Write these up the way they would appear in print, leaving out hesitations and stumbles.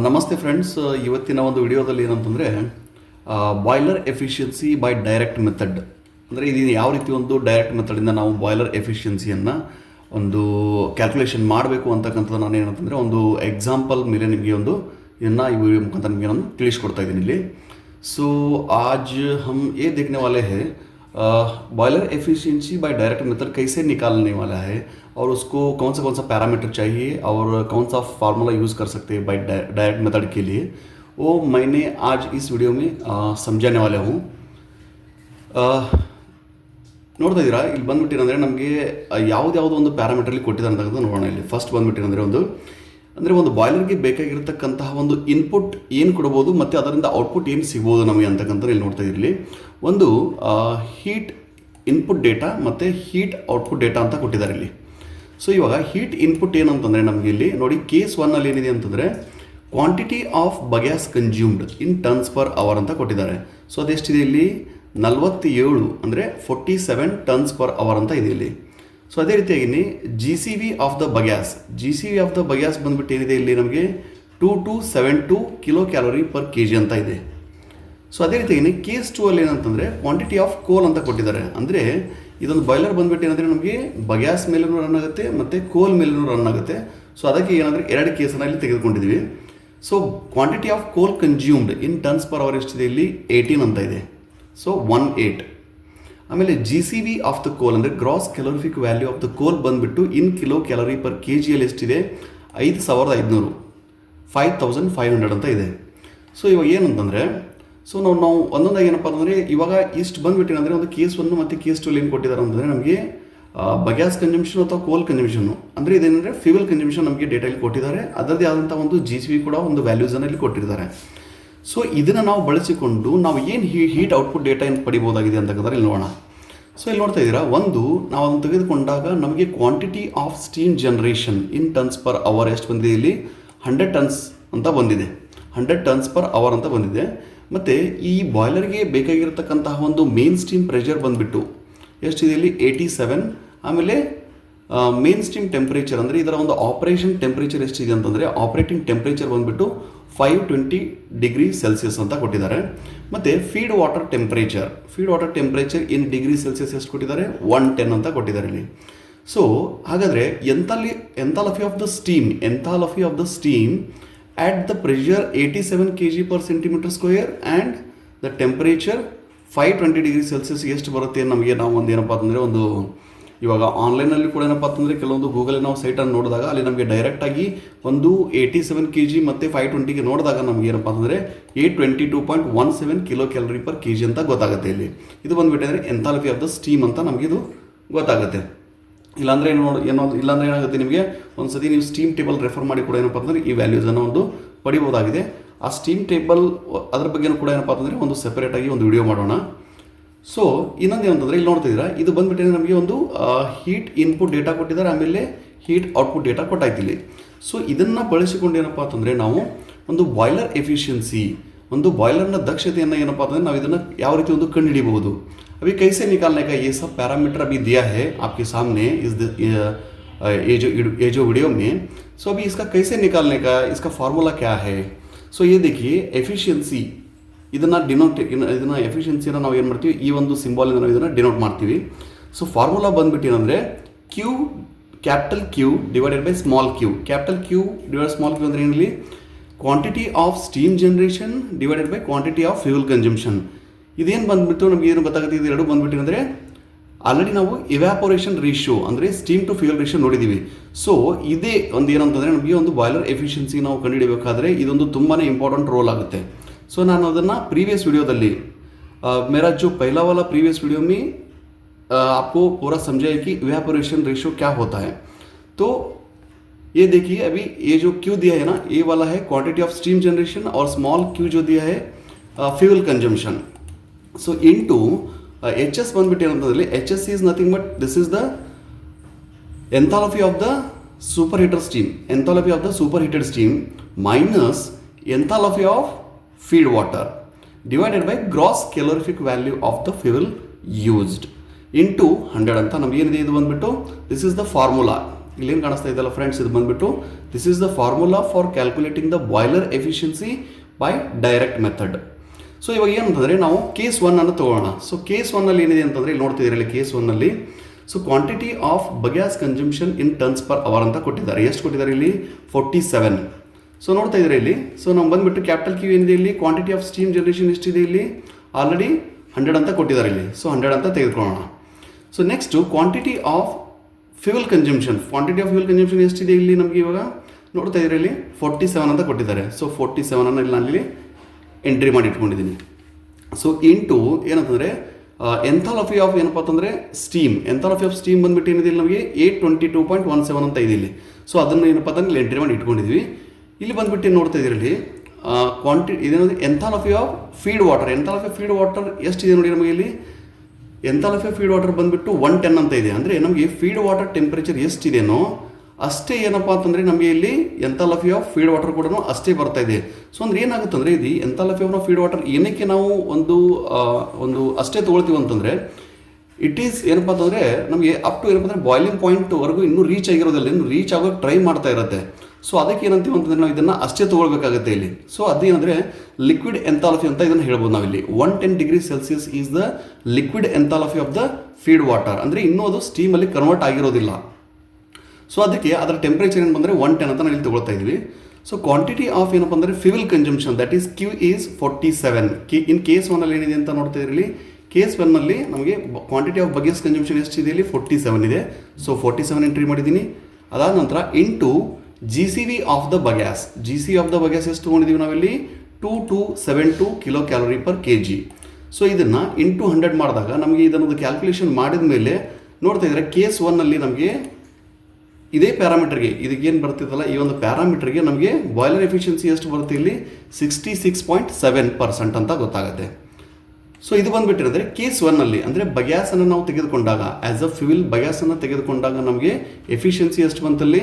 ನಮಸ್ತೆ ಫ್ರೆಂಡ್ಸ್. ಇವತ್ತಿನ ಒಂದು ವಿಡಿಯೋದಲ್ಲಿ ಏನಂತಂದರೆ boiler efficiency by direct method ಅಂದರೆ ಇದು ಯಾವ ರೀತಿ ಒಂದು ಡೈರೆಕ್ಟ್ ಮೆಥಡಿಂದ ನಾವು ಬಾಯ್ಲರ್ ಎಫಿಷಿಯನ್ಸಿಯನ್ನು ಒಂದು ಕ್ಯಾಲ್ಕುಲೇಷನ್ ಮಾಡಬೇಕು ಅಂತಕ್ಕಂಥದ್ದು ನಾನು ಏನಂತಂದರೆ ಒಂದು ಎಕ್ಸಾಂಪಲ್ ಮೇಲೆ ನಿಮಗೆ ಒಂದು ಇದನ್ನು ಈ ವಿಡಿಯೋ ಮುಖಾಂತರ ನಿಮಗೆ ನಾನು ತಿಳಿಸ್ಕೊಡ್ತಾ ಇದ್ದೀನಿ ಇಲ್ಲಿ. ಸೊ ಆಜ್ ಹಮ್ ये देखने वाले हैं boiler efficiency by direct method कैसे निकालने वाला है और उसको कौन सा पैरामीटर चाहिए और कौन सा फार्मूला यूज़ कर सकते हैं बाय डायरेक्ट मेथड के लिए, वो मैंने आज इस वीडियो में समझाने वाला हूँ. ನೋಡ್ತಾ ಇದ್ದೀರಾ, ಇಲ್ಲಿ ಬಂದುಬಿಟ್ಟಿರಂದರೆ ನಮಗೆ ಯಾವುದ್ಯಾವುದು ಒಂದು ಪ್ಯಾರಾಮೀಟ್ರಲ್ಲಿ ಕೊಟ್ಟಿದ್ದಾರೆ ಅಂತಕ್ಕಂಥ ನೋಡೋಣ. ಇಲ್ಲಿ ಫಸ್ಟ್ ಬಂದುಬಿಟ್ಟಿರಂದರೆ ಒಂದು ಬಾಯ್ಲರ್ಗೆ ಬೇಕಾಗಿರ್ತಕ್ಕಂತಹ ಒಂದು ಇನ್ಪುಟ್ ಏನು ಕೊಡ್ಬೋದು ಮತ್ತು ಅದರಿಂದ ಔಟ್ಪುಟ್ ಏನು ಸಿಗ್ಬೋದು ನಮಗೆ ಅಂತಕ್ಕಂಥ ಇಲ್ಲಿ ನೋಡ್ತಾ ಇರಲಿ. ಒಂದು ಹೀಟ್ ಇನ್ಪುಟ್ ಡೇಟಾ ಮತ್ತು ಹೀಟ್ ಔಟ್ಪುಟ್ ಡೇಟಾ ಅಂತ ಕೊಟ್ಟಿದ್ದಾರೆ ಇಲ್ಲಿ. ಸೊ ಇವಾಗ ಹೀಟ್ ಇನ್ಪುಟ್ ಏನಂತಂದರೆ ನಮಗೆ ಇಲ್ಲಿ ನೋಡಿ ಕೇಸ್ 1 ಏನಿದೆ ಅಂತಂದರೆ quantity of bagasse consumed in tons per hour ಅಂತ ಕೊಟ್ಟಿದ್ದಾರೆ. ಸೊ ಅದೆಷ್ಟಿದೆ ಇಲ್ಲಿ 47 ಅಂದರೆ 47 ಟನ್ಸ್ ಪರ್ ಅವರ್ ಅಂತ ಇದೆ ಇಲ್ಲಿ. ಸೊ ಅದೇ ರೀತಿಯಾಗಿ G C V of the bagasse ಬಂದುಬಿಟ್ಟು ಏನಿದೆ ಇಲ್ಲಿ ನಮಗೆ 2272 kilo calorie per K G ಅಂತ ಇದೆ. ಸೊ ಅದೇ ರೀತಿಯಾಗಿ ಕೇಸ್ 2 ಅಲ್ಲಿ ಏನಂತಂದರೆ ಕ್ವಾಂಟಿಟಿ ಆಫ್ ಕೋಲ್ ಅಂತ ಕೊಟ್ಟಿದ್ದಾರೆ. ಅಂದರೆ ಇದೊಂದು ಬಾಯ್ಲರ್ ಬಂದುಬಿಟ್ಟು ಏನಂದರೆ ನಮಗೆ ಬಗ್ಯಾಸ್ ಮೇಲೂ ರನ್ ಆಗುತ್ತೆ ಮತ್ತು ಕೋಲ್ ಮೇಲೂ ರನ್ ಆಗುತ್ತೆ. ಸೊ ಅದಕ್ಕೆ ಏನಂದರೆ 2 ಕೇಸನ್ನು ಇಲ್ಲಿ ತೆಗೆದುಕೊಂಡಿದ್ದೀವಿ. So quantity of coal consumed in tons per hour ಎಷ್ಟಿದೆ ಇಲ್ಲಿ 18 ಅಂತ ಇದೆ. ಸೊ 18. ಆಮೇಲೆ G C V of the coal ಅಂದರೆ gross calorific value of the coal ಬಂದುಬಿಟ್ಟು in kilo calorie per K ಜಿಯಲ್ಲಿ ಎಷ್ಟಿದೆ 5500 5500 ಅಂತ ಇದೆ. ಸೊ ಇವಾಗ ಏನಂತಂದರೆ ಸೊ ನಾವು ಒಂದೊಂದಾಗಿ ಏನಪ್ಪ ಅಂತಂದರೆ ಇವಾಗ ಇಷ್ಟು ಬಂದುಬಿಟ್ಟಿನಂದರೆ ಒಂದು ಕೇಸ್ 1 ಮತ್ತು ಕೇಸ್ 2 ಏನು ಕೊಟ್ಟಿದ್ದಾರೆ ಅಂತಂದರೆ ನಮಗೆ ಬಗ್ಯಾಸ್ ಕನ್ಸಂಪ್ಷನ್ ಅಥವಾ ಕೋಲ್ ಕನ್ಸಂಪ್ಷನ್ನು ಅಂದರೆ ಇದೇನೆಂದರೆ ಫ್ಯೂಯಲ್ ಕನ್ಸಂಪ್ಷನ್ ನಮಗೆ ಡೇಟಾಇಲ್ಲಿ ಕೊಟ್ಟಿದ್ದಾರೆ. ಅದರದ್ದೇ ಆದಂಥ ಒಂದು ಜಿ ಸಿ ವಿ ಕೂಡ ಒಂದು ವ್ಯಾಲ್ಯೂಸನ್ನು ಇಲ್ಲಿ ಕೊಟ್ಟಿದ್ದಾರೆ. ಸೊ ಇದನ್ನು ನಾವು ಬಳಸಿಕೊಂಡು ನಾವು ಏನು ಹೀಟ್ ಔಟ್ಪುಟ್ ಡೇಟಾ ಏನು ಪಡಿಬೋದಾಗಿದೆ ಅಂತಕ್ಕಂದ್ರೆ ಇಲ್ಲಿ ನೋಡೋಣ. ಸೊ ಇಲ್ಲಿ ನೋಡ್ತಾ ಇದ್ದೀರಾ, ನಾವು ಅದನ್ನು ತೆಗೆದುಕೊಂಡಾಗ ನಮಗೆ quantity of steam generation in tons per hour ಎಷ್ಟು ಬಂದಿದೆ ಇಲ್ಲಿ 100 ಟನ್ಸ್ ಅಂತ ಬಂದಿದೆ. 100 ಟನ್ಸ್ ಪರ್ ಅವರ್ ಅಂತ ಬಂದಿದೆ. ಮತ್ತು ಈ ಬಾಯ್ಲರ್ಗೆ ಬೇಕಾಗಿರತಕ್ಕಂತಹ ಒಂದು ಮೇನ್ ಸ್ಟೀಮ್ ಪ್ರೆಷರ್ ಬಂದುಬಿಟ್ಟು ಎಷ್ಟಿದೆ ಇಲ್ಲಿ 87. ಆಮೇಲೆ ಮೇನ್ ಸ್ಟೀಮ್ ಟೆಂಪ್ರೇಚರ್ ಅಂದರೆ ಇದರ ಒಂದು ಆಪರೇಷನ್ ಟೆಂಪ್ರೇಚರ್ ಎಷ್ಟಿದೆ ಅಂತಂದರೆ ಆಪರೇಟಿಂಗ್ ಟೆಂಪ್ರೇಚರ್ ಬಂದುಬಿಟ್ಟು 520 ಡಿಗ್ರಿ ಸೆಲ್ಸಿಯಸ್ ಅಂತ ಕೊಟ್ಟಿದ್ದಾರೆ. ಮತ್ತು feed water temperature in degree Celsius ಎಷ್ಟು ಕೊಟ್ಟಿದ್ದಾರೆ 110 ಅಂತ ಕೊಟ್ಟಿದ್ದಾರೆ ಇಲ್ಲಿ. ಸೊ ಹಾಗಾದರೆ enthalpy of the steam at the pressure 87 kg per centimeter square and the temperature 520 degree Celsius ಎಷ್ಟು ಬರುತ್ತೆ ನಮಗೆ ನಾವು ಒಂದು ಏನಪ್ಪ ಅಂತಂದರೆ ಒಂದು ಇವಾಗ ಆನ್ಲೈನಲ್ಲಿ ಕೂಡ ಏನಪ್ಪ ಅಂತಂದರೆ ಕೆಲವೊಂದು ಗೂಗಲಲ್ಲಿ ನಾವು ಸೈಟನ್ನು ನೋಡಿದಾಗ ಅಲ್ಲಿ ನಮಗೆ ಡೈರೆಕ್ಟಾಗಿ ಒಂದು 87 kg ಮತ್ತು 520ಗೆ ನೋಡಿದಾಗ ನಮಗೆ ಏನಪ್ಪ ಅಂತಂದರೆ 822.17 kilo calorie per K G ಅಂತ ಗೊತ್ತಾಗುತ್ತೆ ಇಲ್ಲಿ. ಇದು ಬಂದುಬಿಟ್ಟಂದರೆ ಎಂಥಾಲ್ಪಿ ಆಫ್ ದ ಸ್ಟೀಮ್ ಅಂತ ನಮಗೆ ಇದು ಗೊತ್ತಾಗುತ್ತೆ. ಇಲ್ಲಾಂದರೆ ಇಲ್ಲಾಂದರೆ ಏನಾಗುತ್ತೆ, ನಿಮಗೆ ಒಂದು ಸತಿ ನೀವು ಸ್ಟೀಮ್ ಟೇಬಲ್ ರೆಫರ್ ಮಾಡಿ ಕೂಡ ಏನಪ್ಪ ಅಂತಂದರೆ ಈ ವ್ಯಾಲ್ಯೂಸನ್ನು ಒಂದು ಪಡಿಬೋದಾಗಿದೆ. ಆ ಸ್ಟೀಮ್ ಟೇಬಲ್ ಅದ್ರ ಬಗ್ಗೆನೂ ಕೂಡ ಏನಪ್ಪ ಅಂತಂದರೆ ಒಂದು ಸೆಪರೇಟಾಗಿ ಒಂದು ವಿಡಿಯೋ ಮಾಡೋಣ. ಸೊ ಇನ್ನೊಂದು ಏನಂತಂದರೆ ಇಲ್ಲಿ ನೋಡ್ತಿದ್ದೀರಾ, ಇದು ಬಂದುಬಿಟ್ಟೆ ನಮಗೆ ಒಂದು ಹೀಟ್ ಇನ್ಪುಟ್ ಡೇಟಾ ಕೊಟ್ಟಿದ್ದಾರೆ, ಆಮೇಲೆ ಹೀಟ್ ಔಟ್ಪುಟ್ ಡೇಟಾ ಕೊಟ್ಟಾಯ್ತಿಲ್ಲಿ. ಸೊ ಇದನ್ನು ಬಳಸಿಕೊಂಡು ಏನಪ್ಪ ಅಂತಂದರೆ ನಾವು ಒಂದು ಬಾಯ್ಲರ್ ಎಫಿಷಿಯನ್ಸಿ, ಒಂದು ಬಾಯ್ಲರ್ನ ದಕ್ಷತೆಯನ್ನು ಏನಪ್ಪ ಅಂತಂದರೆ ನಾವು ಇದನ್ನು ಯಾವ ರೀತಿ ಒಂದು ಕಂಡುಹಿಡಿಯಬಹುದು. अभी कैसे निकालने का ये सब पैरामीटर अभी दिया है आपके सामने ये जो वीडियो में. सो अभी इसका कैसे निकालने का, इसका फार्मूला क्या है. सो ये देखिए एफिशिएंसी, ಇದನ್ನು ಎಫಿಷಿಯನ್ಸಿನ ನಾವು ಏನು ಮಾಡ್ತೀವಿ, ಈ ಒಂದು ಸಿಂಬಾಲಿಂದ ನಾವು ಇದನ್ನು ಡಿನೋಟ್ ಮಾಡ್ತೀವಿ. ಸೊ ಫಾರ್ಮುಲಾ ಬಂದುಬಿಟ್ಟು ಏನಂದರೆ capital Q divided by small Q. Capital Q divide small Q ಅಂದರೆ ಏನಿಲ್ಲ, quantity of steam generation divided by quantity of fuel consumption. ಇದೇನು ಬಂದುಬಿಟ್ಟು ನಮಗೆ ಏನು ಗೊತ್ತಾಗುತ್ತೆ, ಇದು ಎರಡು ಬಂದುಬಿಟ್ಟು ಅಂದರೆ ಆಲ್ರೆಡಿ ನಾವು ಇವ್ಯಾಪೋರೇಷನ್ ರೇಷಿಯೋ ಅಂದರೆ ಸ್ಟೀಮ್ ಟು ಫ್ಯೂಯಲ್ ರೇಷಿಯೋ ನೋಡಿದ್ದೀವಿ. ಸೊ ಇದೇ ಒಂದು ಏನಂತಂದರೆ ನಮಗೆ ಒಂದು ಬಾಯ್ಲರ್ ಎಫಿಷಿಯನ್ಸಿ ನಾವು ಕಂಡುಹಿಡಬೇಕಾದ್ರೆ ಇದೊಂದು ತುಂಬಾ ಇಂಪಾರ್ಟೆಂಟ್ ರೋಲ್ ಆಗುತ್ತೆ. ಸೊ ನಾನು ಅದನ್ನು ಪ್ರೀವಿಯಸ್ वीडियोದಲ್ಲಿ मेरा जो पहला वाला प्रीवियस वीडियो में आपको पूरा समझाया कि इवेपोरेशन रेशियो क्या होता है. तो ये देखिए अभी ये जो क्यू दिया है ना, ये वाला है क्वांटिटी ऑफ स्टीम जनरेशन और स्मॉल क्यू जो दिया है fuel consumption. So into HS ಬಂದ್ಬಿಟ್ಟು ಏನಂತಂದರೆ HS is nothing but this is the enthalpy of the superheated steam minus enthalpy of feed water divided by gross calorific value of the fuel used into 100 ಅಂತ ನಮಗೆ ಏನಿದೆ ಇದು ಬಂದ್ಬಿಟ್ಟು this is the formula. ಇಲ್ಲೇನು ಕಾಣಿಸ್ತಾ ಇದೆಯಲ್ಲ friends, ಇದು ಬಂದುಬಿಟ್ಟು this is the formula for calculating the boiler efficiency by direct method. So ಇವಾಗ ಏನಂತಂದರೆ ನಾವು ಕೇಸ್ 1 ಅನ್ನು ತೊಗೊಳ್ಳೋಣ. ಸೊ ಕೇಸ್ 1 ಏನಿದೆ ಅಂತಂದರೆ ಇಲ್ಲಿ ನೋಡ್ತಿದ್ದೀರಲ್ಲಿ case 1 so quantity of bagasse consumption in tons per hour ಅಂತ ಕೊಟ್ಟಿದ್ದಾರೆ. ಎಷ್ಟು ಕೊಟ್ಟಿದ್ದಾರೆ ಇಲ್ಲಿ? 47. ಸೊ ನೋಡ್ತಾ ಇದ್ದಾರೆ ಇಲ್ಲಿ. ಸೊ ನಾವು ಬಂದುಬಿಟ್ಟು ಕ್ಯಾಪಿಟಲ್ ಕ್ಯೂ ಏನಿದೆ ಇಲ್ಲಿ, ಕ್ವಾಂಟಿಟಿ ಆಫ್ ಸ್ಟೀಮ್ ಜನರೇಷನ್ ಎಷ್ಟಿದೆ ಇಲ್ಲಿ, ಆಲ್ರೆಡಿ 100 ಅಂತ ಕೊಟ್ಟಿದ್ದಾರೆ ಇಲ್ಲಿ. ಸೊ 100 ಅಂತ ತೆಗೆದುಕೊಳ್ಳೋಣ. So next quantity of fuel consumption, ಎಷ್ಟಿದೆ ಇಲ್ಲಿ ನಮಗೆ ಇವಾಗ ನೋಡ್ತಾ ಇದ್ದಾರೆ ಇಲ್ಲಿ 47 ಅಂತ ಕೊಟ್ಟಿದ್ದಾರೆ. ಸೊ 47 ಇಲ್ಲಿ ನಾನು ಇಲ್ಲಿ ಎಂಟ್ರಿ ಮಾಡಿ ಇಟ್ಕೊಂಡಿದ್ದೀನಿ. ಸೊ ಇಂಟು ಏನಂತಂದರೆ ಎಂಥಾಲಪಿ ಆಫ್ ಏನಪ್ಪ ಅಂತಂದರೆ ಸ್ಟೀಮ್, ಎಂಥಾಲಪಿ ಆಫ್ ಸ್ಟೀಮ್ ಬಂದುಬಿಟ್ಟು ಏನಿದೆ ಇಲ್ಲಿ ನಮಗೆ 822.17 ಅಂತ ಇದೆ ಇಲ್ಲಿ. ಸೊ ಅದನ್ನು ಏನಪ್ಪ ಅಂತಂದ್ರೆ ಇಲ್ಲಿ ಎಂಟ್ರಿ ಮಾಡಿ ಇಟ್ಕೊಂಡಿದ್ವಿ. ಇಲ್ಲಿ ಬಂದುಬಿಟ್ಟು ಏನು ನೋಡ್ತಾ ಇದ್ದೀರಿ ಇಲ್ಲಿ ಇದೇನಂದರೆ ಎಂಥಾಲಪಿ ಆಫ್ ಫೀಡ್ ವಾಟರ್, ಎಷ್ಟಿದೆ ನೋಡಿ ನಮಗೆ ಇಲ್ಲಿ. ಎಂಥಾಲಪಿ ಆಫ್ ಫೀಡ್ ವಾಟರ್ ಬಂದುಬಿಟ್ಟು 110 ಅಂತ ಇದೆ. ಅಂದರೆ ನಮಗೆ ಫೀಡ್ ವಾಟರ್ ಟೆಂಪ್ರೇಚರ್ ಎಷ್ಟಿದೆಯೋ ಅಷ್ಟೇ ಏನಪ್ಪ ಅಂತಂದರೆ ನಮಗೆ ಇಲ್ಲಿ ಎಂಥಾಲಪಿ ಆಫ್ ಫೀಡ್ ವಾಟರ್ ಕೂಡ ಅಷ್ಟೇ ಬರ್ತಾ ಇದೆ. ಸೊ ಅಂದ್ರೆ ಏನಾಗುತ್ತೆ ಅಂದರೆ ಇದು ಎಂಥಾಲಪಿ ಆಫ್ ಫೀಡ್ ವಾಟರ್ ಏನಕ್ಕೆ ನಾವು ಒಂದು ಅಷ್ಟೇ ತೊಗೊಳ್ತೀವಿ ಅಂತಂದರೆ ಇಟ್ ಈಸ್ ಏನಪ್ಪ ಅಂತಂದರೆ ನಮಗೆ ಅಪ್ ಟು ಏನಪ್ಪ ಅಂದರೆ ಬಾಯ್ಲಿಂಗ್ ಪಾಯಿಂಟ್ವರೆಗೂ ಇನ್ನೂ ರೀಚ್ ಆಗಿರೋದಿಲ್ಲ, ಇನ್ನೂ ರೀಚ್ ಆಗೋಕ್ಕೆ ಟ್ರೈ ಮಾಡ್ತಾ ಇರುತ್ತೆ. ಸೊ ಅದಕ್ಕೆ ಏನಂತೀವಿ ಅಂತಂದರೆ ನಾವು ಇದನ್ನು ಅಷ್ಟೇ ತೊಗೊಳ್ಬೇಕಾಗುತ್ತೆ ಇಲ್ಲಿ. ಸೊ ಅದೇನಂದರೆ ಲಿಕ್ವಿಡ್ ಎಂಥಾಲಪಿ ಅಂತ ಇದನ್ನು ಹೇಳ್ಬೋದು ನಾವಿಲ್ಲಿ. 110 degree Celsius is the liquid enthalpy of the feed water. ಅಂದರೆ ಇನ್ನೂ ಅದು ಸ್ಟೀಮಲ್ಲಿ ಕನ್ವರ್ಟ್ ಆಗಿರೋದಿಲ್ಲ. ಸೊ ಅದಕ್ಕೆ ಅದರ ಟೆಂಪ್ರೇಚರ್ ಏನು ಬಂದರೆ 110 ಅಂತ ನಾವು ಇಲ್ಲಿ ತೊಗೊಳ್ತಾ ಇದ್ವಿ. ಸೊ ಕ್ವಾಂಟಿಟಿ ಆಫ್ ಏನಪ್ಪ ಅಂದರೆ fuel consumption that is Q is 47. In case 1 ಏನಿದೆ ಅಂತ ನೋಡ್ತಾ ಇರಲಿ. ಕೇಸ್ 1 ನಮಗೆ ಕ್ವಾಂಟಿಟಿ ಆಫ್ ಬಗ್ಯಾಸ್ ಕನ್ಸಂಪ್ಷನ್ ಎಷ್ಟಿದೆ ಇಲ್ಲಿ 47 ಇದೆ. ಸೊ 47 ಎಂಟ್ರಿ ಮಾಡಿದ್ದೀನಿ. ಅದಾದ ನಂತರ into G C V of the bagasse, ಎಷ್ಟು ತೊಗೊಂಡಿದ್ದೀವಿ ನಾವಿಲ್ಲಿ 2272 kilo calorie per kg. So ಇದನ್ನು ಇಂಟು 100 ಮಾಡಿದಾಗ ನಮಗೆ ಇದನ್ನೊಂದು ಕ್ಯಾಲ್ಕುಲೇಷನ್ ಮಾಡಿದ ಮೇಲೆ ನೋಡ್ತಾ ಇದ್ದಾರೆ ಕೇಸ್ 1 ನಮಗೆ ಇದೇ ಪ್ಯಾರಾಮೀಟರ್ಗೆ ಇದಕ್ಕೇನು ಬರ್ತಿದ್ದಲ್ಲ ಈ ಒಂದು ಪ್ಯಾರಾಮೀಟರ್ಗೆ ನಮಗೆ ಬಾಯ್ಲರ್ ಎಫಿಷಿಯನ್ಸಿ ಎಷ್ಟು ಬರುತ್ತೆ ಇಲ್ಲಿ 66.7% ಅಂತ ಗೊತ್ತಾಗುತ್ತೆ. ಸೊ ಇದು ಬಂದುಬಿಟ್ಟಿರೋದ್ರೆ ಕೇಸ್ 1 ಅಂದರೆ ಬಗ್ಯಾಸನ್ನು ನಾವು ತೆಗೆದುಕೊಂಡಾಗ ಆ್ಯಸ್ ಅ ಫ್ಯೂಯಲ್ ಬಗ್ಯಾಸನ್ನು ತೆಗೆದುಕೊಂಡಾಗ ನಮಗೆ ಎಫಿಷಿಯನ್ಸಿ ಎಷ್ಟು ಬಂತಲ್ಲಿ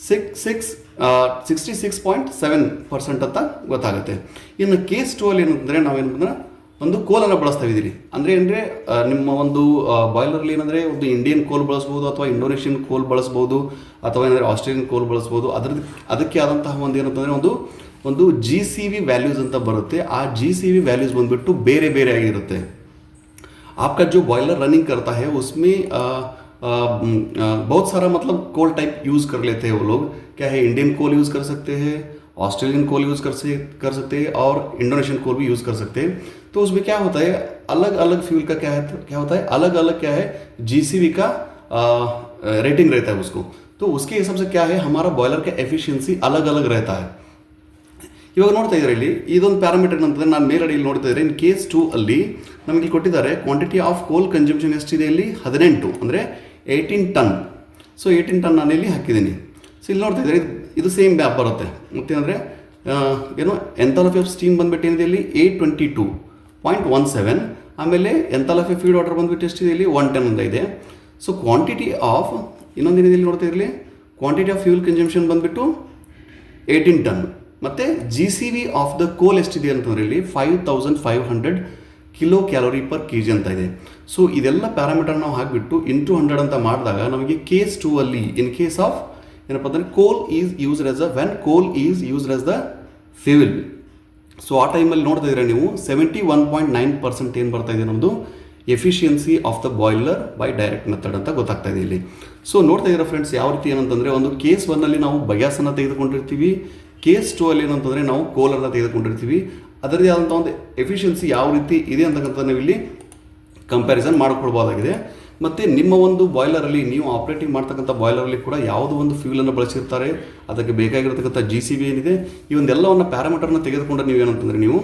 66.7% ಅಂತ ಗೊತ್ತಾಗುತ್ತೆ. ಇನ್ನು ಕೇಸ್ 2 ಏನಂತಂದರೆ ನಾವೇನಂದ್ರೆ ಒಂದು ಕೋಲನ್ನು ಬಳಸ್ತಾ ಇದ್ದೀರಿ. ಅಂದರೆ ನಿಮ್ಮ ಒಂದು ಬಾಯ್ಲರ್ಲಿ ಏನಂದರೆ ಒಂದು ಇಂಡಿಯನ್ ಕೋಲ್ ಬಳಸ್ಬೋದು, ಅಥವಾ ಇಂಡೋನೇಷಿಯನ್ ಕೋಲ್ ಬಳಸ್ಬೋದು, ಅಥವಾ ಏನಂದರೆ ಆಸ್ಟ್ರೇಲಿಯನ್ ಕೋಲ್ ಬಳಸ್ಬೋದು. ಅದಕ್ಕೆ ಆದಂತಹ ಒಂದು ಏನಂತಂದರೆ ಒಂದು ಜಿ ಸಿ ವಿ ವ್ಯಾಲ್ಯೂಸ್ ಅಂತ ಬರುತ್ತೆ. ಆ ಜಿ ಸಿ ವಿ ವ್ಯಾಲ್ಯೂಸ್ ಬಂದುಬಿಟ್ಟು ಬೇರೆ ಬೇರೆ ಆಗಿರುತ್ತೆ. आपका जो बॉयलर रनिंग करता है उसमें बहुत सारा मतलब कोल टाइप यूज़ कर लेते हैं वो लोग. क्या है, इंडियन कोल यूज़ कर सकते हैं, ऑस्ट्रेलियन कोल यूज़ कर सकते हैं, और इंडोनेशियन कोल भी यूज़ कर सकते हैं. तो उसमें क्या होता है, अलग अलग फ्यूल का क्या होता है अलग अलग क्या है जीसीवी का रेटिंग रहता है उसको. तो उसके हिसाब से क्या है हमारा बॉयलर का एफिशिएंसी अलग अलग रहता है. ಇವಾಗ ನೋಡ್ತಾ ಇದ್ದಾರೆ ಇಲ್ಲಿ ಇದೊಂದು ಪ್ಯಾರಾಮೀಟರ್ ಅಂತಂದರೆ ನಾನು ಮೇಲ್ಗಡೆ ಇಲ್ಲಿ ನೋಡ್ತಾ ಇದ್ದಾರೆ. ಇನ್ ಕೇಸ್ 2 ನಮಗೆ ಇಲ್ಲಿ ಕೊಟ್ಟಿದ್ದಾರೆ ಕ್ವಾಂಟಿಟಿ ಆಫ್ ಕೋಲ್ ಕನ್ಸಂಪ್ಷನ್ ಎಷ್ಟಿದೆ ಇಲ್ಲಿ 18 ಅಂದರೆ 18 ಟನ್. ಸೊ 18 ಟನ್ ನಾನು ಇಲ್ಲಿ ಹಾಕಿದ್ದೀನಿ. ಸೊ ಇಲ್ಲಿ ನೋಡ್ತಾ ಇದ್ದಾರೆ ಇದು ಸೇಮ್ ಬ್ಯಾಪ್ ಬರುತ್ತೆ. ಮತ್ತೇನಂದರೆ ಏನು ಎಂಥಾಲಪಿ ಆಫ್ ಸ್ಟೀಮ್ ಬಂದುಬಿಟ್ಟು ಏನಿದೆ ಇಲ್ಲಿ 822.17. ಆಮೇಲೆ ಎಂಥಾಲಪಿ ಆಫ್ ಫೀಡ್ ವಾಟರ್ ಬಂದುಬಿಟ್ಟು ಎಷ್ಟಿದೆ ಇಲ್ಲಿ 110 ಅಂತ ಇದೆ. ಸೊ ಕ್ವಾಂಟಿಟಿ ಆಫ್ ಇನ್ನೊಂದೇನಿದೆ ಇಲ್ಲಿ ನೋಡ್ತಾ ಇರಲಿ, ಕ್ವಾಂಟಿಟಿ ಆಫ್ ಫ್ಯೂಲ್ ಕನ್ಸಂಪ್ಷನ್ ಬಂದುಬಿಟ್ಟು 18 ಟನ್. ಮತ್ತು G C V of the coal ಎಷ್ಟಿದೆ ಅಂತಂದರೆ ಇಲ್ಲಿ 5500 ಕಿಲೋ ಕ್ಯಾಲೋರಿ ಪರ್ kg ಅಂತ ಇದೆ. ಸೊ ಇದೆಲ್ಲ ಪ್ಯಾರಾಮೀಟರ್ ನಾವು ಹಾಕಿಬಿಟ್ಟು ಇಂಟು 100 ಅಂತ ಮಾಡಿದಾಗ ನಮಗೆ ಕೇಸ್ 2 ಇನ್ ಕೇಸ್ ಆಫ್ ಏನಪ್ಪ ಅಂದರೆ ಕೋಲ್ is used as the fuel. So ಆ ಟೈಮಲ್ಲಿ ನೋಡ್ತಾ ಇದ್ದೀರಾ ನೀವು 71.9% ಏನು ಬರ್ತಾ ಇದೆ ನಮ್ಮದು efficiency of the boiler by direct method ಅಂತ ಗೊತ್ತಾಗ್ತಾ ಇದೆ ಇಲ್ಲಿ. ಸೊ ನೋಡ್ತಾ ಇದ್ದೀರಾ ಫ್ರೆಂಡ್ಸ್ ಯಾವ ರೀತಿ ಏನಂತಂದರೆ ಒಂದು ಕೇಸ್ 1 ನಾವು ಬಗ್ಯಾಸನ್ನು ತೆಗೆದುಕೊಂಡಿರ್ತೀವಿ, ಕೇಸ್ 2 ಏನಂತಂದರೆ ನಾವು ಕೋಲನ್ನು ತೆಗೆದುಕೊಂಡಿರ್ತೀವಿ. ಅದರದೇ ಆದಂಥ ಒಂದು ಎಫಿಷಿಯನ್ಸಿ ಯಾವ ರೀತಿ ಇದೆ ಅಂತಕ್ಕಂಥ ನಾವು ಇಲ್ಲಿ ಕಂಪ್ಯಾರಿಸನ್ ಮಾಡಿಕೊಳ್ಬೋದಾಗಿದೆ. ಮತ್ತು ನಿಮ್ಮ ಒಂದು ಬಾಯ್ಲರಲ್ಲಿ ನೀವು ಆಪ್ರೇಟಿಂಗ್ ಮಾಡ್ತಕ್ಕಂಥ ಬಾಯ್ಲರಲ್ಲಿ ಕೂಡ ಯಾವುದೋ ಒಂದು ಫ್ಯೂಲನ್ನು ಬಳಸಿರ್ತಾರೆ, ಅದಕ್ಕೆ ಬೇಕಾಗಿರತಕ್ಕಂಥ ಜಿ ಸಿ ಬಿ ಏನಿದೆ ಈ ಒಂದೆಲ್ಲವನ್ನು ಪ್ಯಾರಾಮೀಟರ್ನ ತೆಗೆದುಕೊಂಡು ನೀವು ಏನಂತಂದರೆ ನೀವು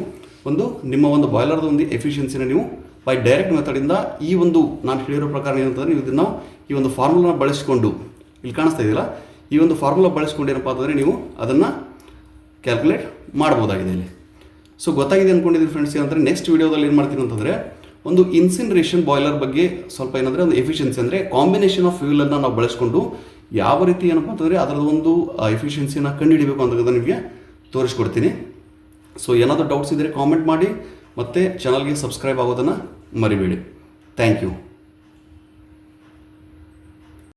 ನಿಮ್ಮ ಒಂದು ಬಾಯ್ಲರ್ದ ಒಂದು ಎಫಿಷಿಯನ್ಸಿನ ನೀವು ಬೈ ಡೈರೆಕ್ಟ್ ಮೆಥಡಿಂದ ಈ ಒಂದು ನಾನು ಹೇಳಿರೋ ಪ್ರಕಾರ ಏನಂತಂದರೆ ನೀವು ಇದನ್ನು ಈ ಒಂದು ಫಾರ್ಮುಲಾನ ಬಳಸಿಕೊಂಡು ಇಲ್ಲಿ ಕಾಣಿಸ್ತಾ ಇದೆಯಲ್ಲ ಈ ಒಂದು ಫಾರ್ಮುಲಾ ಬಳಸ್ಕೊಂಡು ಏನಪ್ಪ ಅಂತಂದರೆ ನೀವು ಅದನ್ನು ಕ್ಯಾಲ್ಕುಲೇಟ್ ಮಾಡ್ಬೋದಾಗಿದೆ ಇಲ್ಲಿ. ಸೊ ಗೊತ್ತಾಗಿದೆ ಅಂದ್ಕೊಂಡಿದ್ದೀವಿ ಫ್ರೆಂಡ್ಸ್. ಏನಂದರೆ ನೆಕ್ಸ್ಟ್ ವೀಡಿಯೋದಲ್ಲಿ ಏನು ಮಾಡ್ತೀನಿ ಅಂತಂದರೆ ಒಂದು ಇನ್ಸಿನರೇಷನ್ ಬಾಯ್ಲರ್ ಬಗ್ಗೆ ಸ್ವಲ್ಪ ಏನಂದರೆ ಒಂದು ಎಫಿಷಿಯನ್ಸಿ ಅಂದರೆ ಕಾಂಬಿನೇಷನ್ ಆಫ್ ಫ್ಯೂಯಲನ್ನು ನಾವು ಬಳಸ್ಕೊಂಡು ಯಾವ ರೀತಿ ಏನಪ್ಪ ಅಂತಂದರೆ ಅದರದ್ದು ಒಂದು ಎಫಿಷಿಯನ್ಸಿನ ಕಂಡುಹಿಡಿಬೇಕು ಅಂತಕ್ಕಂಥ ನಿಮಗೆ ತೋರಿಸ್ಕೊಡ್ತೀನಿ. ಸೊ ಏನಾದರೂ ಡೌಟ್ಸ್ ಇದ್ದರೆ ಕಾಮೆಂಟ್ ಮಾಡಿ, ಮತ್ತು ಚಾನಲ್ಗೆ ಸಬ್ಸ್ಕ್ರೈಬ್ ಆಗೋದನ್ನು ಮರಿಬೇಡಿ. Thank you.